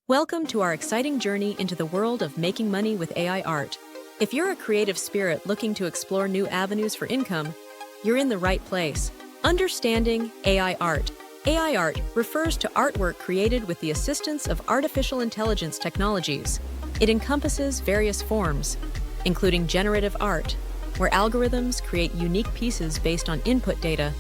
Welcome to our exciting journey into the world of making money with AI art. If you're a creative spirit looking to explore new avenues for income, you're in the right place. Understanding AI art. AI art refers to artwork created with the assistance of artificial intelligence technologies. It encompasses various forms, including generative art, where algorithms create unique pieces based on input data,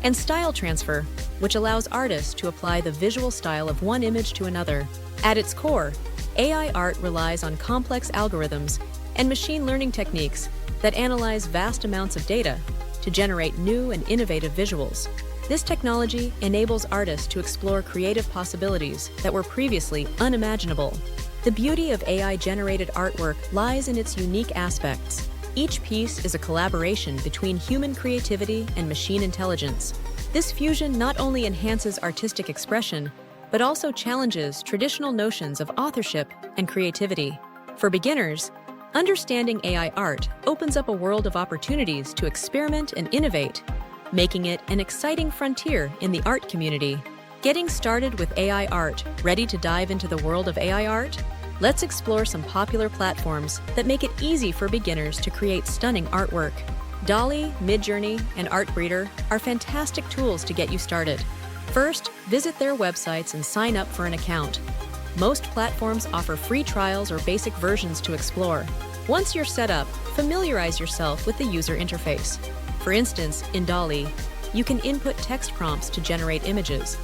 and style transfer, which allows artists to apply the visual style of one image to another. At its core, AI art relies on complex algorithms and machine learning techniques that analyze vast amounts of data to generate new and innovative visuals. This technology enables artists to explore creative possibilities that were previously unimaginable. The beauty of AI-generated artwork lies in its unique aspects. Each piece is a collaboration between human creativity and machine intelligence. This fusion not only enhances artistic expression, but also challenges traditional notions of authorship and creativity. For beginners, understanding AI art opens up a world of opportunities to experiment and innovate, making it an exciting frontier in the art community. Getting started with AI art, ready to dive into the world of AI art? Let's explore some popular platforms that make it easy for beginners to create stunning artwork. DALL-E, MidJourney, and Artbreeder are fantastic tools to get you started. First, visit their websites and sign up for an account. Most platforms offer free trials or basic versions to explore. Once you're set up, familiarize yourself with the user interface. For instance, in DALL-E, you can input text prompts to generate images,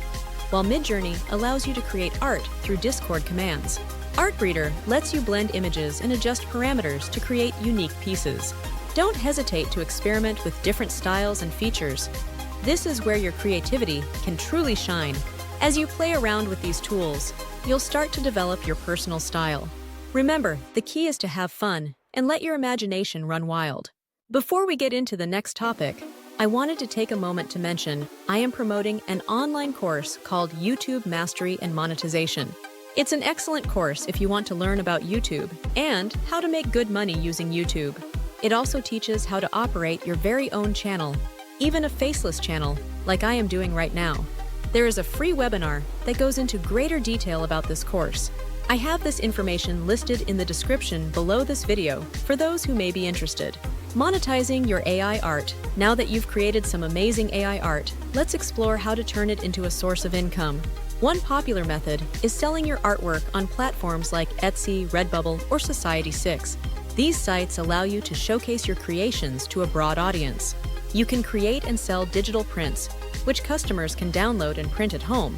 while MidJourney allows you to create art through Discord commands. Artbreeder lets you blend images and adjust parameters to create unique pieces. Don't hesitate to experiment with different styles and features. This is where your creativity can truly shine. As you play around with these tools, you'll start to develop your personal style. Remember, the key is to have fun and let your imagination run wild. Before we get into the next topic, I wanted to take a moment to mention I am promoting an online course called YouTube Mastery and Monetization. It's an excellent course if you want to learn about YouTube and how to make good money using YouTube. It also teaches how to operate your very own channel, even a faceless channel, like I am doing right now. There is a free webinar that goes into greater detail about this course. I have this information listed in the description below this video for those who may be interested. Monetizing your AI art. Now that you've created some amazing AI art, let's explore how to turn it into a source of income. One popular method is selling your artwork on platforms like Etsy, Redbubble, or Society6. These sites allow you to showcase your creations to a broad audience. You can create and sell digital prints, which customers can download and print at home,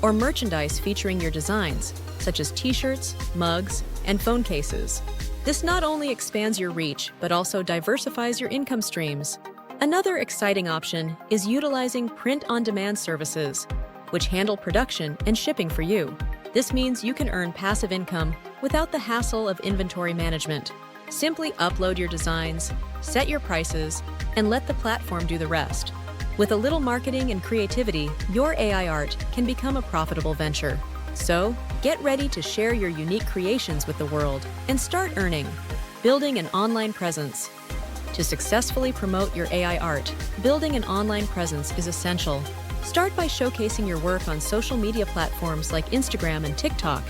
or merchandise featuring your designs, such as t-shirts, mugs, and phone cases. This not only expands your reach, but also diversifies your income streams. Another exciting option is utilizing print-on-demand services, which handle production and shipping for you. This means you can earn passive income without the hassle of inventory management. Simply upload your designs, set your prices, and let the platform do the rest. With a little marketing and creativity, your AI art can become a profitable venture. So, get ready to share your unique creations with the world and start earning. Building an online presence. To successfully promote your AI art, building an online presence is essential. Start by showcasing your work on social media platforms like Instagram and TikTok,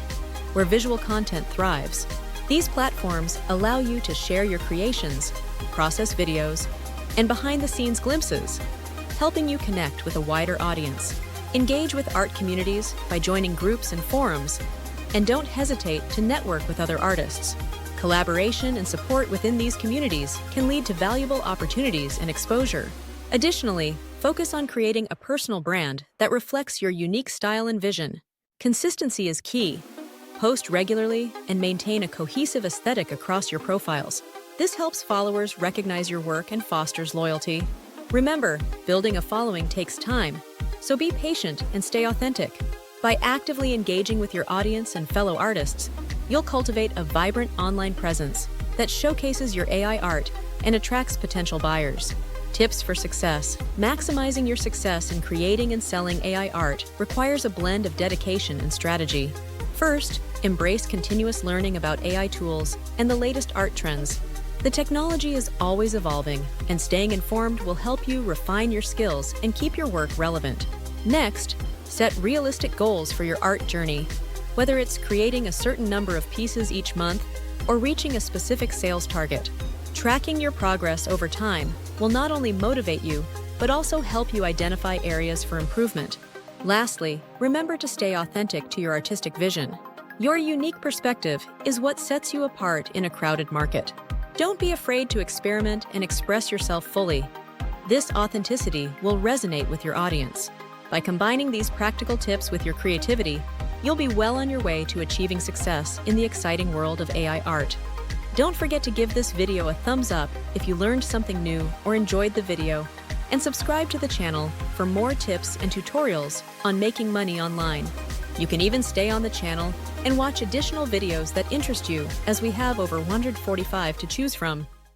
where visual content thrives. These platforms allow you to share your creations, process videos, and behind-the-scenes glimpses, helping you connect with a wider audience. Engage with art communities by joining groups and forums, and don't hesitate to network with other artists. Collaboration and support within these communities can lead to valuable opportunities and exposure. Additionally, focus on creating a personal brand that reflects your unique style and vision. Consistency is key. Post regularly and maintain a cohesive aesthetic across your profiles. This helps followers recognize your work and fosters loyalty. Remember, building a following takes time, so be patient and stay authentic. By actively engaging with your audience and fellow artists, you'll cultivate a vibrant online presence that showcases your AI art and attracts potential buyers. Tips for success. Maximizing your success in creating and selling AI art requires a blend of dedication and strategy. First, embrace continuous learning about AI tools and the latest art trends. The technology is always evolving, and staying informed will help you refine your skills and keep your work relevant. Next, set realistic goals for your art journey. whether it's creating a certain number of pieces each month or reaching a specific sales target. Tracking your progress over time will not only motivate you, but also help you identify areas for improvement. Lastly, remember to stay authentic to your artistic vision. Your unique perspective is what sets you apart in a crowded market. Don't be afraid to experiment and express yourself fully. This authenticity will resonate with your audience. By combining these practical tips with your creativity, you'll be well on your way to achieving success in the exciting world of AI art. Don't forget to give this video a thumbs up if you learned something new or enjoyed the video, and subscribe to the channel for more tips and tutorials on making money online. You can even stay on the channel and watch additional videos that interest you, as we have over 145 to choose from.